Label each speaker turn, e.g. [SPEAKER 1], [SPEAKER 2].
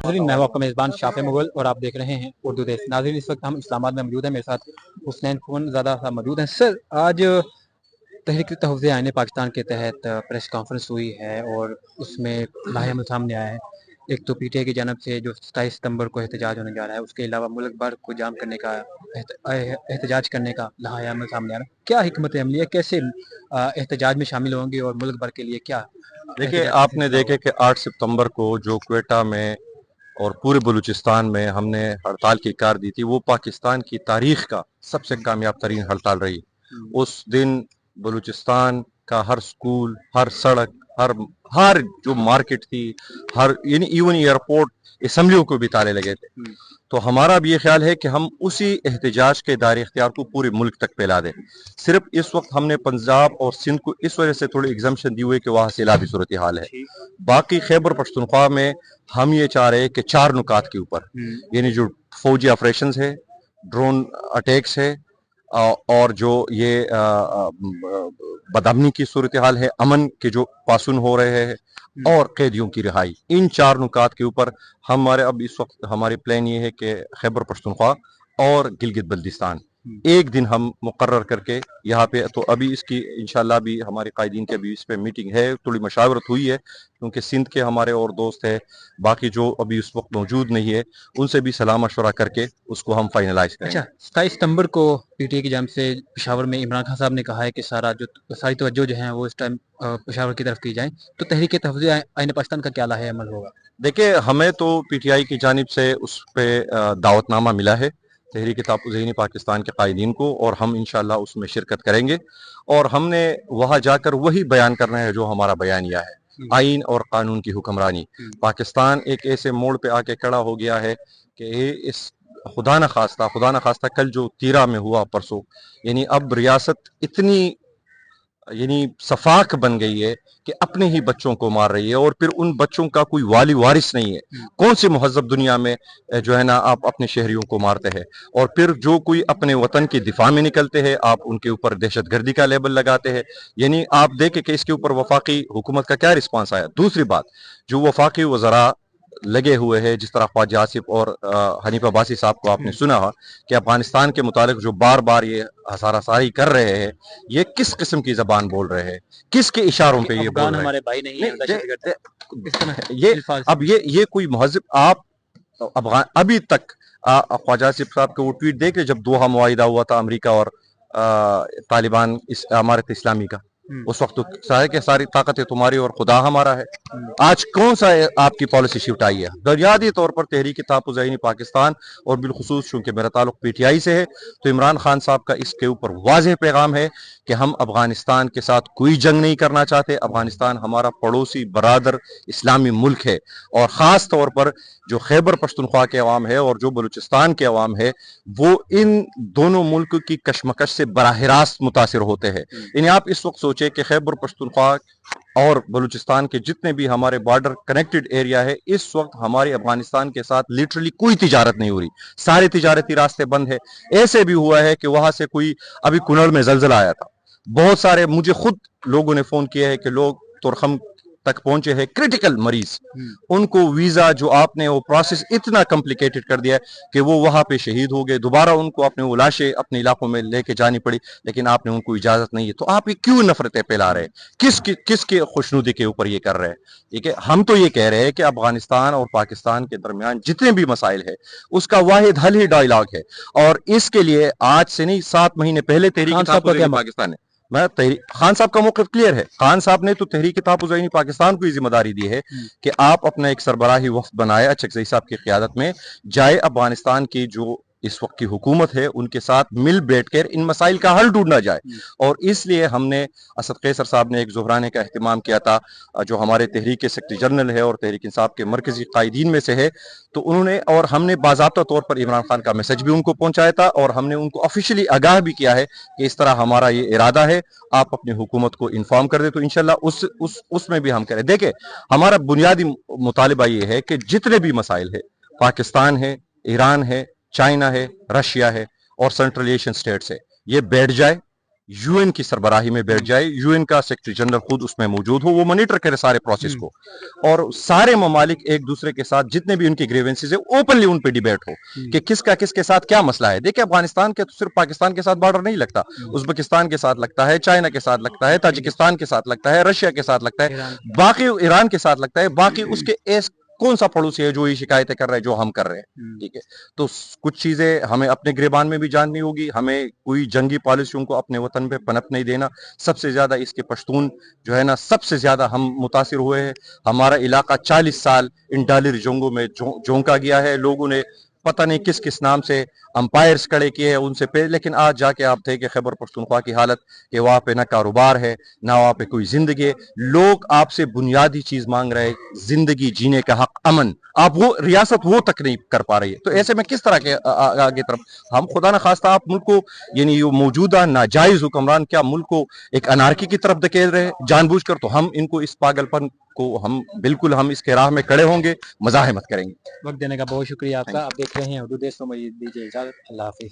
[SPEAKER 1] नाज़रीन, मैं हूं आपका मेज़बान शाफ़े मुगल और आप देख रहे हैं उर्दू देश। नाज़रीन, इस वक्त हम इस्लामाबाद में मौजूद हैं, मेरे साथ हुसनैन ज़ादा साहब मौजूद हैं। सर, आज तहरीक तहफ़्फ़ुज़ आईन पाकिस्तान के तहत प्रेस कॉन्फ्रेंस हुई है और उसमें लाहेअमल सामने आया है। एक तो पीटीआई की जानब से जो 27 सितंबर को एहतजाज होने जा रहा है, उसके अलावा मुल्क भर को जाम करने का एहतजाज करने का लाहेअमल सामने आ रहा है। क्या हिकमत अमली है, कैसे एहतजाज में शामिल होंगे और मुल्क भर के लिए क्या?
[SPEAKER 2] देखिए, आपने देखे कि 8 सितंबर को जो क्वेटा में और पूरे बलूचिस्तान में हमने हड़ताल की कार दी थी, वो पाकिस्तान की तारीख का सबसे कामयाब तरीन हड़ताल रही। उस दिन बलूचिस्तान का हर स्कूल, हर सड़क, हर जो मार्केट थी, हर यानी इवन एयरपोर्ट, असम्बलियों को भी ताले लगे थे। तो हमारा भी ये ख्याल है कि हम उसी एहतजाज के दायरे इख्तियार को पूरे मुल्क तक फैला दें। सिर्फ इस वक्त हमने पंजाब और सिंध को इस वजह से थोड़ी एग्जाम्शन दी हुई है कि वहाँ सैलाबी सूरत हाल है। बाकी खैबर पख्तूनख्वा में हम ये चाह रहे हैं कि 4 नुकात के ऊपर, यानी जो फौजी ऑपरेशन है, ड्रोन अटैक्स है, और जो ये बदअमनी की सूरत हाल है, अमन के जो पासून हो रहे हैं और कैदियों की रिहाई, इन 4 नुकात के ऊपर हमारे अब इस वक्त हमारी प्लान ये है कि खैबर पख्तूनख्वा और गिलगित बल्तिस्तान एक दिन हम मुकर्रर करके यहाँ पे, तो अभी इसकी इंशाल्लाह भी हमारे कायदीन की अभी इस पे मीटिंग है, थोड़ी मशावरत हुई है क्योंकि सिंध के हमारे और दोस्त है, बाकी जो अभी उस वक्त मौजूद नहीं है उनसे भी सलाह मशवरा करके उसको हम फाइनलाइज करेंगे।
[SPEAKER 1] अच्छा, 27 सितंबर को पीटीआई की जानिब से पेशावर में इमरान खान साहब ने कहा है कि सारी तवज्जो जो है वो इस टाइम पेशावर की तरफ की जाए, तो तहरीक तहफ़्फ़ुज़ आईन पाकिस्तान का क्या लाहेअमल होगा?
[SPEAKER 2] देखिए, हमें तो पीटीआई की जानिब से उस पर दावतनामा मिला है तहरीक तहफ़्फ़ुज़ पाकिस्तान के कायदीन को, और हम इंशाल्लाह उसमें शिरकत करेंगे और हमने वहाँ जाकर वही बयान करना है जो हमारा बयानिया है, आइन और कानून की हुक्मरानी। पाकिस्तान एक ऐसे मोड़ पे आके खड़ा हो गया है कि इस खुदा न खास्ता कल जो तीरा में हुआ परसों, यानी अब रियासत इतनी यानी सफाक बन गई है कि अपने ही बच्चों को मार रही है और फिर उन बच्चों का कोई वाली वारिस नहीं है। कौन सी मुहज़्ज़ब दुनिया में जो है ना आप अपने शहरियों को मारते हैं, और फिर जो कोई अपने वतन के दिफा में निकलते हैं आप उनके ऊपर दहशतगर्दी का लेबल लगाते हैं। यानी आप देखें कि इसके ऊपर वफाकी हुकूमत का क्या रिस्पांस आया। दूसरी बात, जो वफाकी वज़रा लगे हुए हैं, जिस तरह ख्वाजा आसिफ और हनीफ अब्बासी साहब को आपने सुना कि अफगानिस्तान के मुतालिक जो बार बार ये हसारासारी कर रहे हैं, ये किस किस्म की जबान बोल रहे हैं, किसके इशारों पे ये बोल रहे हैं?
[SPEAKER 1] हमारे भाई नहीं है,
[SPEAKER 2] ये कोई महज़िब आप अफगान अभी तक ख्वाजा आसिफ साहब के वो ट्वीट देख ले जब दोहा मुआहिदा हुआ था अमेरिका और तालिबान अमारत इस्लामी का, उस वक्त तो सारे के सारी ताकत है तुम्हारी और खुदा हमारा है। आज कौन सा आपकी पॉलिसी शिफ्ट आई है? बुनियादी तौर पर तहरीक तहफ़्फ़ुज़ आईन पाकिस्तान और बिलखुसूस चूंकि मेरा ताल्लुक पीटीआई से है, तो इमरान खान साहब का इसके ऊपर वाज़ेह पैगाम है कि हम अफगानिस्तान के साथ कोई जंग नहीं करना चाहते। अफगानिस्तान हमारा पड़ोसी बरादर इस्लामी मुल्क है, और ख़ास तौर पर जो खैबर पख्तूनख्वा के अवाम है और जो बलूचिस्तान के अवाम है, वो इन दोनों मुल्क की कशमकश से बराह रास्त मुतासिर होते हैं। यानी आप इस वक्त सोचे कि खैबर पख्तूनख्वा और बलूचिस्तान के जितने भी हमारे बॉर्डर कनेक्टेड एरिया है, इस वक्त हमारे अफगानिस्तान के साथ लिटरली कोई तिजारत नहीं हो रही, सारे तिजारती रास्ते बंद है। ऐसे भी हुआ है कि वहां से कोई, अभी कुनड़ में जलजला आया था, बहुत सारे मुझे खुद लोगों ने फोन किया है कि लोग तुरखम तक पहुंचे हैं, क्रिटिकल मरीज, उनको वीजा जो आपने वो प्रोसेस इतना कॉम्प्लिकेटेड कर दिया कि वो वहां पे शहीद हो गए, दोबारा उनको अपने वो लाशें अपने इलाकों में लेके जानी पड़ी, लेकिन आपने उनको इजाजत नहीं है। तो आप ये क्यों नफरतें फैला रहे हैं? किसके खुशनुदी के ऊपर ये कर रहे हैं? ठीक है, हम तो ये कह रहे हैं कि अफगानिस्तान और पाकिस्तान के दरमियान जितने भी मसाइल है उसका वाहिद हल ही डायलॉग है, और इसके लिए आज से नहीं 7 महीने पहले तहरीक तहफ़्फ़ुज़ पाकिस्तान है। खान साहब का मौक़िफ़ क्लियर है। खान साहब ने तो तहरीक तहफ़्फ़ुज़ पाकिस्तान को ये जिम्मेदारी दी है कि आप अपना एक सरबराही वफ़द बनाए, अचकज़ई साहब की क़यादत में जाए, अफगानिस्तान की जो इस वक्त की हुकूमत है उनके साथ मिल बैठकर इन मसाइल का हल ढूंढना जाए। और इसलिए हमने असद कैसर साहब ने एक ज़ुहराने का अहतमाम किया था, जो हमारे तहरीक के सेक्रेटरी जनरल है और तहरीक इंसाफ के मरकजी कायदीन में से है, तो उन्होंने और हमने बाज़ाब्ता तौर पर इमरान खान का मैसेज भी उनको पहुंचाया था, और हमने उनको ऑफिशियली आगाह भी किया है कि इस तरह हमारा ये इरादा है, आप अपनी हुकूमत को इन्फॉर्म कर दे। तो इंशाल्लाह उसमें भी हम करें। देखें, हमारा बुनियादी मुतालिबा ये है कि जितने भी मसाइल है, पाकिस्तान है, ईरान है, चाइना है, रशिया है और सेंट्रल एशियन स्टेट्स है, ये बैठ जाए, यूएन की सरबराही में बैठ जाए, यूएन का सेक्रेटरी जनरल खुद उसमें मौजूद हो, वो मॉनिटर करे सारे प्रोसेस को, और सारे ममालिक एक दूसरे के साथ जितने भी उनकी ग्रीवेंसेस है ओपनली उन पे डिबेट हो कि किसका किसके साथ क्या मसला है। देखिए अफगानिस्तान के तो सिर्फ पाकिस्तान के साथ बॉर्डर नहीं लगता, उज्बेकिस्तान के साथ लगता है, चाइना के साथ लगता है, ताजिकिस्तान के साथ लगता है, रशिया के साथ लगता है, बाकी ईरान के साथ लगता है, बाकी उसके कौन सा पड़ोसी है जो ये शिकायतें कर रहा है जो हम कर रहे हैं। ठीक है, तो कुछ चीजें हमें अपने गिरबान में भी जाननी होगी, हमें कोई जंगी पॉलिसियों को अपने वतन पे पनप नहीं देना। सबसे ज्यादा इसके पश्तून जो है ना सबसे ज्यादा हम मुतासिर हुए हैं। हमारा इलाका 40 साल इन डालिर जंगों में झोंका गया है, लोगों ने पता नहीं किस किस नाम से अंपायर्स खड़े किए हैं उनसे पे, लेकिन आज जाके आप थे कि खैबर पख्तूनख्वा की हालत कि वहां पे ना कारोबार है ना वहां पे कोई जिंदगी है। लोग आपसे बुनियादी चीज मांग रहे हैं, जिंदगी जीने का हक, अमन, आप वो रियासत वो तक नहीं कर पा रही है। तो ऐसे में किस तरह के आगे तरफ हम खुदा न खास्ता आप मुल्क को यानी ये मौजूदा नाजायज हुक्मरान क्या मुल्क को एक अनारकी की तरफ धकेल रहे हैं जानबूझकर, तो हम इनको इस पागलपन को हम बिल्कुल हम इसके राह में खड़े होंगे, मज़ाहमत करेंगे।
[SPEAKER 1] वक्त देने का बहुत शुक्रिया आपका। आप देख रहे हैं उर्दू देश, तो मुझे दीजिए इजाजत, अल्लाह हाफिज।